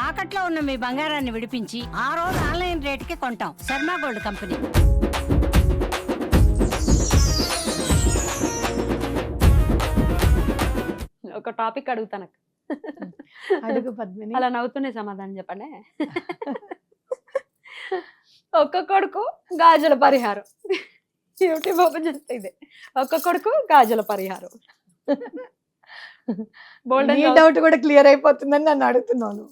తాకట్లో ఉన్న మీ బంగారాన్ని విడిపించి ఆ రోజు ఆన్లైన్ రేటుకి కొంటాం. Sharma gold company. ఒక టాపిక్ అడుగుతాను. అడుగు పద్మిని. అలా నవ్వుతూనే సమాధానం చెప్పండి. ఒక్క కొడుకు గాజుల పరిహారం. యూట్యూబ్ ఓపెన్ చేస్తే ఇదే ఒక్క కొడుకు గాజుల పరిహారం. నీ డౌట్ కూడా క్లియర్ అయిపోతుందని నన్ను అడుగుతున్నాను.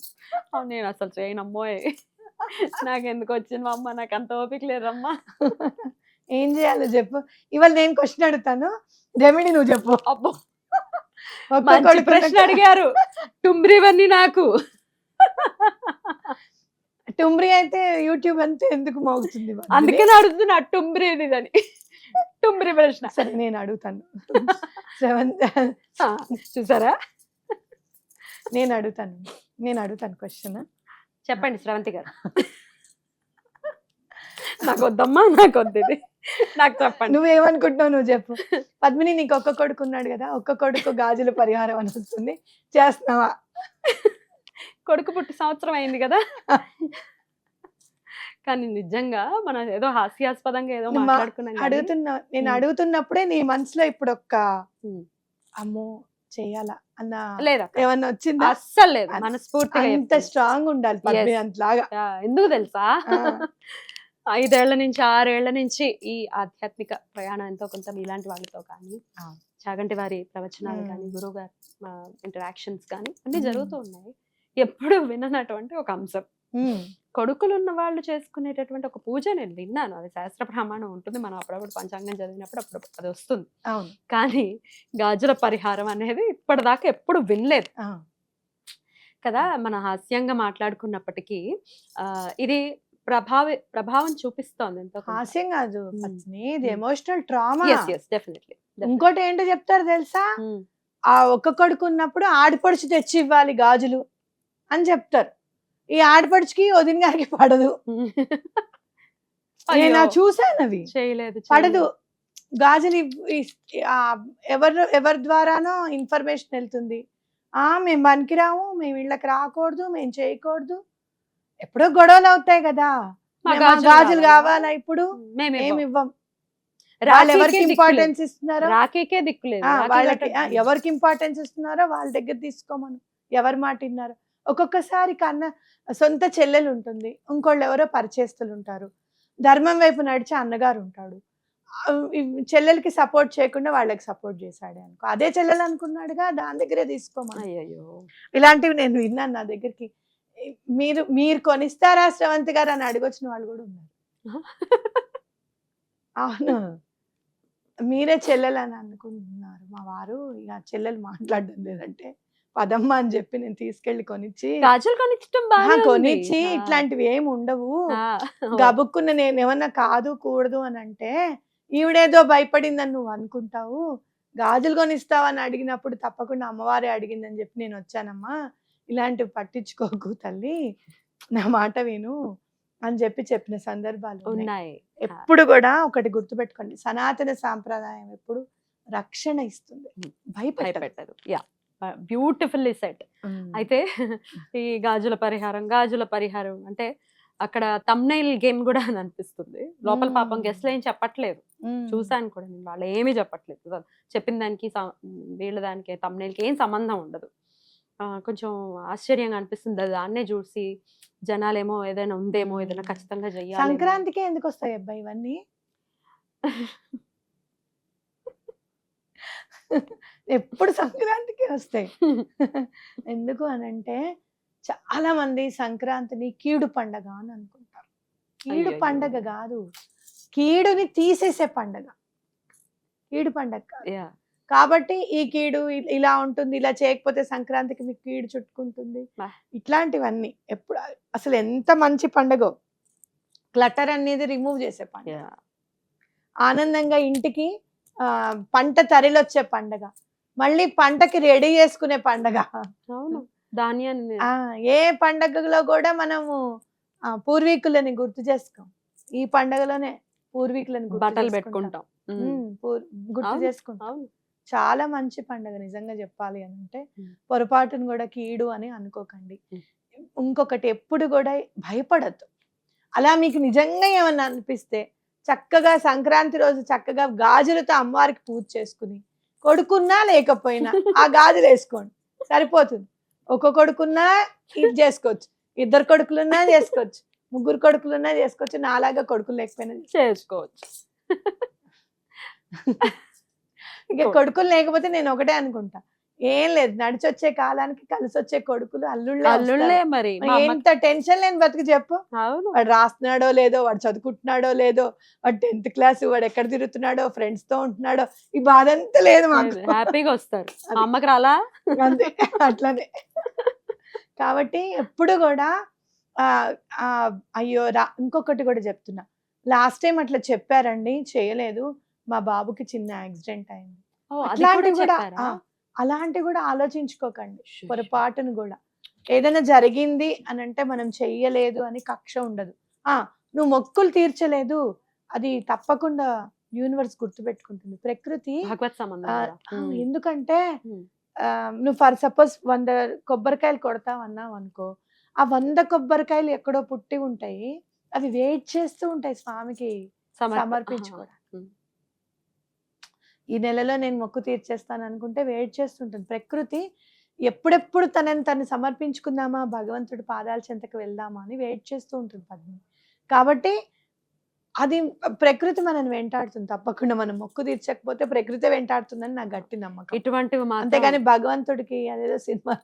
నేను అసలు చేయనమ్మోయ్, నాకెందుకు వచ్చింది అమ్మ, నాకు అంత ఓపిక లేదమ్మా. ఏం చేయాలో చెప్పు. ఇవాళ నేను క్వశ్చన్ అడుగుతాను, రెమెడీ నువ్వు చెప్పు. అబ్బో, మంచి ప్రశ్న అడిగారు. టుంబ్రివన్నీ నాకు. టుంబ్రి అయితే యూట్యూబ్ అంతా ఎందుకు మోగుతుంది? అందుకని అడుగుతున్నా టుంబ్రి అని. టుంబ్రి ప్రశ్న. సరే నేను అడుగుతాను. చూసారా, నేను అడుగుతాను క్వశ్చన్. చెప్పండి శ్రవంతి గారు. నాకు వద్దమ్మా, నాకు వద్దు ఇది, నాకు చెప్పండి. నువ్వేమనుకుంటున్నావు నువ్వు చెప్పు. పద్మిని, నీకు ఒక్క కొడుకు ఉన్నాడు కదా, ఒక్క కొడుకు గాజుల పరిహారం అని వస్తుంది, చేస్తున్నావా? కొడుకు పుట్టి సంవత్సరం అయింది కదా, కానీ నిజంగా మనం ఏదో హాస్యాస్పదంగా ఏదో మాట్లాడుకున్నాం. నేను అడుగుతున్నప్పుడే నీ మనసులో ఇప్పుడు ఒక్క అమ్మో చెయ్యాలా అన్న లేదా ఏమన్నా వచ్చిందా? అస్సలు లేదు. మనస్ఫూర్తిగా అంత స్ట్రాంగ్ ఉండాలి పద్మిని అంతలాగా. ఎందుకు తెలుసా, 5 ఏళ్ల నుంచి 6 ఏళ్ల నుంచి ఈ ఆధ్యాత్మిక ప్రయాణం ఎంతో కొంత ఇలాంటి వాళ్ళతో కానీ, చాగంటి వారి ప్రవచనాలు కానీ, గురువు గారి ఇంటరాక్షన్స్ కానీ అన్ని జరుగుతూ ఉన్నాయి. ఎప్పుడు విననటువంటి ఒక అంశం, కొడుకులు ఉన్న వాళ్ళు చేసుకునేటటువంటి ఒక పూజ నేను విన్నాను. అది శాస్త్ర ప్రమాణం ఉంటుంది, మనం అప్పుడప్పుడు పంచాంగం చదివినప్పుడు అప్పుడు అది వస్తుంది. కానీ గాజుల పరిహారం అనేది ఇప్పటిదాకా ఎప్పుడు వినలేదు కదా. మన హాస్యంగా మాట్లాడుకున్నప్పటికీ ఇది ప్రభావం చూపిస్తోంది. ఎంతో హాస్యం కాదు, ఇది ఎమోషనల్ ట్రామా. డెఫినెట్లీ. ఇంకోటి ఏంటో చెప్తారు తెలుసా, ఆ ఒక్క కొడుకు ఉన్నప్పుడు ఆడపడుచు తెచ్చి ఇవ్వాలి గాజులు అని చెప్తారు. ఈ ఆడపడుచుకి వదిన గారికి పడదు. నేను చూసాను, అవి పడదు. గాజులు ఎవరి ద్వారానో ఇన్ఫర్మేషన్ వెళ్తుంది. మేము పనికిరాము, మేము ఇళ్ళకి రాకూడదు, మేము చేయకూడదు. ఎప్పుడో గొడవలు అవుతాయి కదా, గాజులు కావాలా ఇప్పుడు మేము ఇవ్వం. వాళ్ళు ఎవరికి ఇంపార్టెన్స్ ఇస్తున్నారో రాఖీకే దిక్కులేదు, వాళ్ళకి ఎవరికి ఇంపార్టెన్స్ ఇస్తున్నారో వాళ్ళ దగ్గర తీసుకోమను. ఎవరి మాట విన్నారో. ఒక్కొక్కసారి సొంత చెల్లెలు ఉంటుంది, ఇంకోళ్ళు ఎవరో పరిచేస్తులు ఉంటారు, ధర్మం వైపు నడిచే అన్నగారు ఉంటాడు. చెల్లెలకి సపోర్ట్ చేయకుండా వాళ్ళకి సపోర్ట్ చేశాడు అనుకో, అదే చెల్లెలు అనుకున్నాడుగా, దాని దగ్గరే తీసుకోమని. ఇలాంటివి నేను విన్నాను. నా దగ్గరికి మీరు కొనిస్తారా శ్రవంతి గారు అని అడిగొచ్చిన వాళ్ళు కూడా ఉన్నారు. అవును, మీరే చెల్లెలు అని అనుకుంటున్నారు మా వారు. ఇక చెల్లెలు మాట్లాడడం లేదంటే పదమ్మ అని చెప్పి నేను తీసుకెళ్లి కొనిచ్చి కొనిచ్చి ఇట్లాంటివి ఏమి ఉండవు. గబుక్కున్న నేను ఏమన్నా కాదు కూడదు అని అంటే ఈవిడేదో భయపడిందని నువ్వు అనుకుంటావు. గాజులు కొనిస్తావా అని అడిగినప్పుడు తప్పకుండా అమ్మవారే అడిగిందని చెప్పి నేను వచ్చానమ్మా, ఇలాంటివి పట్టించుకోకు తల్లి, నా మాట విను అని చెప్పిన సందర్భాలు ఉన్నాయి. ఎప్పుడు కూడా ఒకటి గుర్తుపెట్టుకోండి, సనాతన సాంప్రదాయం ఎప్పుడు రక్షణ ఇస్తుంది, భయపెట్టదు. Beautifully set. అయితే ఈ గాజుల పరిహారం అంటే అక్కడ తమ్నైల్ గేమ్ కూడా అని అనిపిస్తుంది. లోపల పాపం గెస్ట్లు ఏం చెప్పట్లేదు, చూసాను కూడా నేను, వాళ్ళు ఏమీ చెప్పట్లేదు. చెప్పిన దానికి వీళ్ళ దానికి తమ్నైల్కి ఏం సంబంధం ఉండదు. కొంచెం ఆశ్చర్యంగా అనిపిస్తుంది. దాన్నే చూసి జనాలేమో ఏదైనా ఉందేమో, ఏదైనా ఖచ్చితంగా చెయ్యాలి. సంక్రాంతికి ఎందుకు వస్తాయి అబ్బాయి ఇవన్నీ? ఎప్పుడు సంక్రాంతికి వస్తాయి. ఎందుకు అనంటే చాలా మంది సంక్రాంతిని కీడు పండగ అని అనుకుంటారు. కీడు పండగ కాదు, కీడుని తీసేసే పండగ, కీడు పండగ కాదు. కాబట్టి ఈ కీడు ఇలా ఉంటుంది, ఇలా చేయకపోతే సంక్రాంతికి మీకు కీడు చుట్టుకుంటుంది, ఇట్లాంటివన్నీ. ఎప్పుడు అసలు ఎంత మంచి పండగో, క్లటర్ అనేది రిమూవ్ చేసే పండుగ, ఆనందంగా ఇంటికి పంట తరిలొచ్చే పండగ, మళ్ళీ పంటకి రెడీ చేసుకునే పండగ. ధాన్యాన్ని ఏ పండగలో కూడా మనము పూర్వీకులని గుర్తు చేసుకోం, ఈ పండగలోనే పూర్వీకులని బట్టలు పెట్టుకుంటాం, గుర్తు చేసుకుంటాం. చాలా మంచి పండగ నిజంగా చెప్పాలి అని అంటే. పొరపాటును కూడా కీడు అని అనుకోకండి. ఇంకొకటి ఎప్పుడు కూడా భయపడద్దు. అలా మీకు నిజంగా ఏమన్నా అనిపిస్తే చక్కగా సంక్రాంతి రోజు చక్కగా గాజులతో అమ్మవారికి పూజ చేసుకుని, కొడుకున్నా లేకపోయినా ఆ గాజులు వేసుకోండి సరిపోతుంది. ఒక కొడుకున్నా ఇది చేసుకోవచ్చు, 2 కొడుకులున్నా చేసుకోవచ్చు, 3 కొడుకులున్నా చేసుకోవచ్చు, నాలాగా కొడుకులు లేకపోయినా చేసుకోవచ్చు. ఇక కొడుకులు లేకపోతే నేను ఒకటే అనుకుంటా, ఏం లేదు, నడిచొచ్చే కాలానికి కలిసి వచ్చే కొడుకులు అల్లుళ్ళే అల్లుళ్ళే మరి. ఎంత టెన్షన్ లేని బతుకు చెప్పు. అవును. వాడు రాస్తున్నాడో లేదో, వాడు చదువుకుంటున్నాడో లేదో, వాడు 10th క్లాస్, వాడు ఎక్కడ తిరుగుతున్నాడో, ఫ్రెండ్స్ తో ఉంటున్నాడో, ఈ బాధ అంతా లేదు మాకు. హ్యాపీగా వస్తారు. అమ్మకి రాలా అంతే అట్లానే. కాబట్టి ఎప్పుడు కూడా అయ్యో ఇంకొకటి కూడా చెప్తున్నా, లాస్ట్ టైం అట్లా చెప్పారండి, చేయలేదు, మా బాబుకి చిన్న యాక్సిడెంట్ అయింది. అలాంటి కూడా ఆలోచించుకోకండి పొరపాటును కూడా. ఏదైనా జరిగింది అని అంటే మనం చెయ్యలేదు అని కక్ష ఉండదు. నువ్వు మొక్కులు తీర్చలేదు, అది తప్పకుండా యూనివర్స్ గుర్తుపెట్టుకుంటుంది, ప్రకృతి. ఎందుకంటే నువ్వు ఫర్ సపోజ్ 100 కొబ్బరికాయలు కొడతావు అన్నావు అనుకో, ఆ 100 కొబ్బరికాయలు ఎక్కడో పుట్టి ఉంటాయి, అవి వెయిట్ చేస్తూ ఉంటాయి స్వామికి సమర్పించుకోవడానికి. ఈ నెలలో నేను మొక్కు తీర్చేస్తాను అనుకుంటే వెయిట్ చేస్తుంటుంది ప్రకృతి. ఎప్పుడెప్పుడు తనని సమర్పించుకుందామా, భగవంతుడి పాదాల చెంతకు వెళ్దామా అని వెయిట్ చేస్తూ ఉంటుంది పద్మిని. కాబట్టి అది ప్రకృతి మనని వెంటాడుతుంది, తప్పకుండా మనం మొక్కు తీర్చకపోతే ప్రకృతి వెంటాడుతుందని నాకు గట్టి నమ్మకం. ఇటువంటివి అంతేగాని భగవంతుడికి అదేదో సినిమా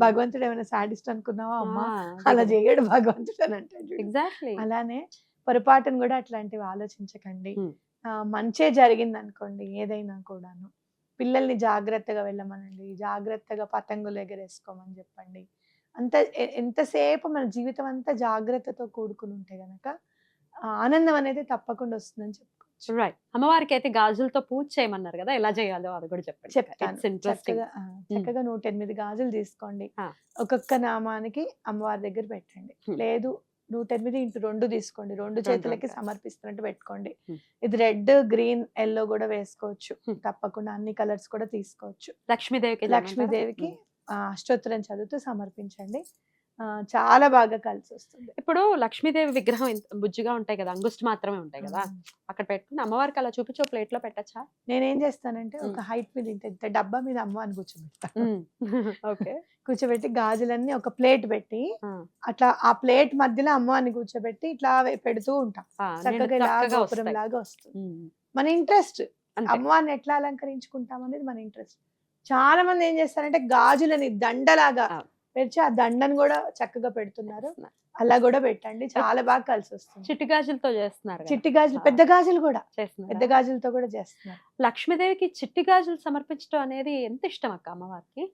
భగవంతుడు ఏమైనా సాడిస్ట్ అనుకున్నావా అమ్మా, అలా చేయడు భగవంతుడు అని అంటాడు. ఎగ్జాక్ట్లీ. అలానే పొరపాటును కూడా అట్లాంటివి ఆలోచించకండి. మంచే జరిగింది అనుకోండి, ఏదైనా కూడాను పిల్లల్ని జాగ్రత్తగా వెళ్ళమనండి, జాగ్రత్తగా పతంగులు ఎగరేసుకోమని చెప్పండి. ఎంతసేపు మన జీవితం అంతా జాగ్రత్తతో కూడుకుని ఉంటే గనక ఆనందం అనేది తప్పకుండా వస్తుందని చెప్పుకోవచ్చు. రైట్. అమ్మవారికి అయితే గాజులతో పూజ చేయమన్నారు కదా, ఎలా చేయాలో అది కూడా చెప్పండి. చెప్తాను. చక్కగా 108 గాజులు తీసుకోండి, ఒక్కొక్క నామానికి అమ్మవారి దగ్గర పెట్టండి. లేదు 108x2 తీసుకోండి, 2 చేతులకి సమర్పిస్తున్నట్టు పెట్టుకోండి. ఇది రెడ్, గ్రీన్, ఎల్లో కూడా వేసుకోవచ్చు, తప్పకుండా అన్ని కలర్స్ కూడా తీసుకోవచ్చు. లక్ష్మీదేవికి అష్టోత్తరం చదువుతూ సమర్పించండి, చాలా బాగా కలిసి వస్తుంది. ఇప్పుడు లక్ష్మీదేవి విగ్రహం బుజ్జిగా ఉంటాయి కదా, అంగుష్టి మాత్రమే ఉంటాయి కదా, అక్కడ పెట్టుకుని అమ్మవారికి అలా చూపించో ప్లేట్ లో పెట్టచ్చా? నేనేం చేస్తానంటే ఒక హైట్ మీద ఇంత డబ్బా మీద అమ్మవారిని కూర్చోబెడతాను. ఓకే. కూర్చోబెట్టి గాజులన్నీ ఒక ప్లేట్ పెట్టి అట్లా ఆ ప్లేట్ మధ్యలో అమ్మవారిని కూర్చోబెట్టి ఇట్లా పెడుతూ ఉంటాం, చక్కగా ఇలా గోపురం లాగా వస్తుంది. మన ఇంట్రెస్ట్, అమ్మవారిని ఎట్లా అలంకరించుకుంటాం అనేది మన ఇంట్రెస్ట్. చాలా మంది ఏం చేస్తారంటే గాజులని దండలాగా పెట్టి ఆ దండను కూడా చక్కగా పెడుతున్నారు, అలా కూడా పెట్టండి, చాలా బాగా కలిసి వస్తుంది. చిట్టి గాజులతో చేస్తున్నారు, చిట్టి గాజులు, పెద్ద గాజులు కూడా చేస్తున్నారు, పెద్ద గాజులతో కూడా చేస్తున్నారు. లక్ష్మీదేవికి చిట్టి గాజులు సమర్పించడం అనేది ఎంత ఇష్టం అక్క అమ్మవారికి?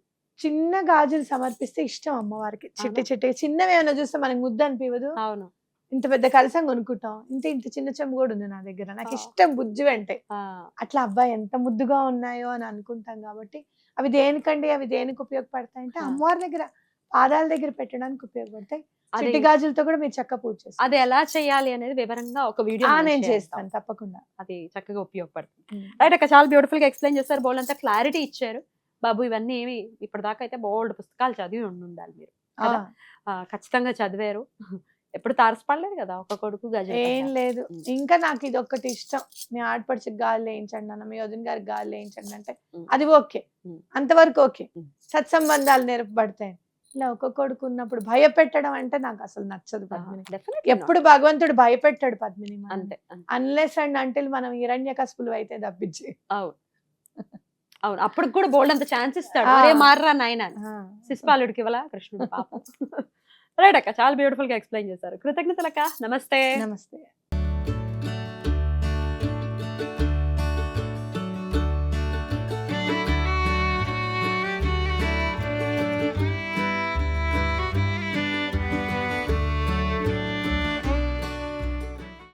చిన్న గాజులు సమర్పిస్తే ఇష్టం అమ్మవారికి. చిట్టి చిన్నవి ఏమైనా చూస్తే మనకి ముద్ద అనిపించదు. అవును. ఇంత పెద్ద కలసం కొనుక్కుంటాం, ఇంత చిన్న చెంబు కూడా ఉంది నా దగ్గర, నాకు ఇష్టం బుజ్జి అంటే. అట్లా అబ్బాయి ఎంత ముద్దుగా ఉన్నాయో అని అనుకుంటాం. కాబట్టి అవి దేనికండి, అవి దేనికి ఉపయోగపడతాయంటే అమ్మవారి దగ్గర పాదాల దగ్గర పెట్టడానికి ఉపయోగపడతాయి. చిట్టి గాజులతో కూడా మీరు చక్కగా పూజ చేస్తారు. అది ఎలా చేయాలి అనేది వివరంగా ఒక వీడియో నేను చేస్తాను, తప్పకుండా. అది చక్కగా ఉపయోగపడుతుంది. రైట్ అక్క, చాలా బ్యూటిఫుల్ గా ఎక్స్ప్లెయిన్ చేస్తారు, బోల్డ్ అంతా క్లారిటీ ఇచ్చారు. బాబు ఇవన్నీ ఏమి ఇప్పటిదాకా అయితే బోల్డ్ పుస్తకాలు చదివి ఉండాలి మీరు, ఖచ్చితంగా చదివారు. ఎప్పుడు తారసపడలేదు కదా ఒక కొడుకు గజ? ఏం లేదు, ఇంకా నాకు ఇది ఒక్కటి ఇష్టం, మీ ఆడపడిచి గాలి వేయించండి అన్న, మీ వదిన గారికి గాలి వేయించండి అంటే అది ఓకే, అంతవరకు ఓకే, సత్సంబంధాలు నేర్పబడతాయి. ఇలా ఒక కొడుకు ఉన్నప్పుడు భయపెట్టడం అంటే నాకు అసలు నచ్చదు పద్మిని. ఎప్పుడు భగవంతుడు భయపెట్టాడు పద్మిని, అంతే, అన్లెస్ అండ్ అంటిల్ మనం హిరణ్యకశిపులు అయితే తప్పించి. అవును, అప్పుడు కూడా బోల్డ్ అంత ఛాన్స్ ఇస్తాడు, మారరా నాయన, శిశుపాలుడికి ఇవ్వాలా కృష్ణుడు పాపం. రైట్ అక్క, చాలా బ్యూటిఫుల్ గా ఎక్స్ప్లెయిన్ చేశారు. కృతజ్ఞతలు అక్క, నమస్తే. నమస్తే.